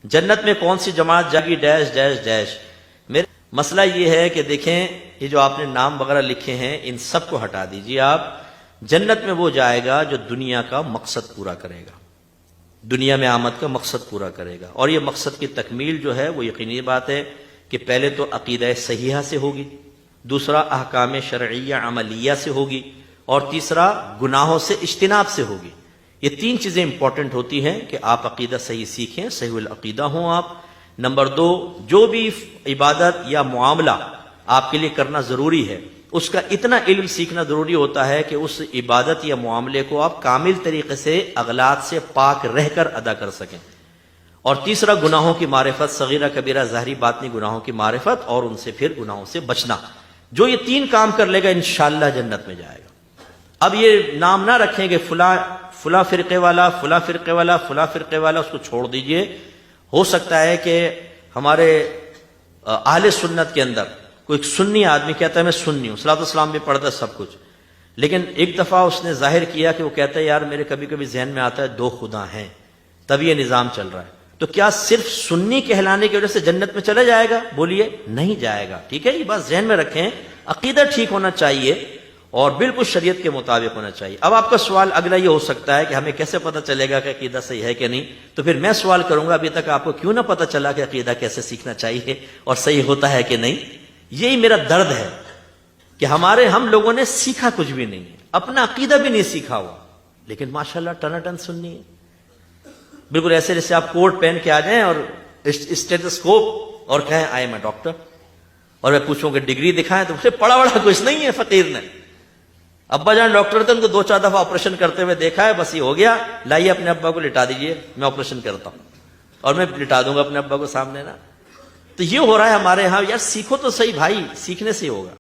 جنت میں کون سی جماعت جائے گی ڈیش ڈیش ڈیش. میرے مسئلہ یہ ہے کہ دیکھیں یہ جو آپ نے نام وغیرہ لکھے ہیں ان سب کو ہٹا دیجئے آپ. جنت میں وہ جائے گا جو دنیا کا مقصد پورا کرے گا، دنیا میں آمد کا مقصد پورا کرے گا. اور یہ مقصد کی تکمیل جو ہے وہ یقینی بات ہے کہ پہلے تو عقیدہ صحیحہ سے ہوگی، دوسرا احکام شرعیہ عملیہ سے ہوگی، اور تیسرا گناہوں سے اجتناب سے ہوگی. یہ تین چیزیں امپورٹنٹ ہوتی ہیں کہ آپ عقیدہ صحیح سیکھیں، صحیح العقیدہ ہوں آپ. نمبر دو، جو بھی عبادت یا معاملہ آپ کے لیے کرنا ضروری ہے اس کا اتنا علم سیکھنا ضروری ہوتا ہے کہ اس عبادت یا معاملے کو آپ کامل طریقے سے اغلاط سے پاک رہ کر ادا کر سکیں. اور تیسرا گناہوں کی معرفت، صغیرہ کبیرہ ظاہری باطنی گناہوں کی معرفت، اور ان سے پھر گناہوں سے بچنا. جو یہ تین کام کر لے گا انشاءاللہ جنت میں جائے گا. اب یہ نام نہ رکھیں کہ فلاں فرقے والا، فلاں فرقے والا، فلاں فرقے والا، اس کو چھوڑ دیجئے. ہو سکتا ہے کہ ہمارے اہل سنت کے اندر کوئی سنی آدمی کہتا ہے میں سنی ہوں، صلاۃ والسلام بھی پڑھتا ہے سب کچھ، لیکن ایک دفعہ اس نے ظاہر کیا کہ وہ کہتا ہے یار میرے کبھی کبھی ذہن میں آتا ہے دو خدا ہیں، تب یہ نظام چل رہا ہے. تو کیا صرف سنی کہلانے کی وجہ سے جنت میں چلا جائے گا؟ بولیے نہیں جائے گا. ٹھیک ہے، یہ بات ذہن میں رکھیں. عقیدہ ٹھیک ہونا چاہیے اور بالکل شریعت کے مطابق ہونا چاہیے. اب آپ کا سوال اگلا یہ ہو سکتا ہے کہ ہمیں کیسے پتہ چلے گا کہ عقیدہ صحیح ہے کہ نہیں؟ تو پھر میں سوال کروں گا ابھی تک آپ کو کیوں نہ پتہ چلا کہ عقیدہ کیسے سیکھنا چاہیے اور صحیح ہوتا ہے کہ نہیں؟ یہی میرا درد ہے کہ ہم لوگوں نے سیکھا کچھ بھی نہیں ہے، اپنا عقیدہ بھی نہیں سیکھا ہوا، لیکن ماشاءاللہ ٹنا سننی ہے. بالکل ایسے جیسے آپ کوٹ پہن کے آ جائیں اور اسٹیتھوسکوپ اور کہیں آئی میں ڈاکٹر، اور میں پوچھوں کہ ڈگری دکھائیں تو مجھے پڑھا بڑا کچھ نہیں ہے. فقیر نے ابا جان ڈاکٹر تھے، ان کو 2-4 دفعہ آپریشن کرتے ہوئے دیکھا ہے، بس یہ ہو گیا، لائیے اپنے ابا کو لٹا دیجئے، میں آپریشن کرتا ہوں اور میں لٹا دوں گا اپنے ابا کو سامنے نا. تو یہ ہو رہا ہے ہمارے ہاں. یار سیکھو تو صحیح بھائی، سیکھنے سے ہوگا.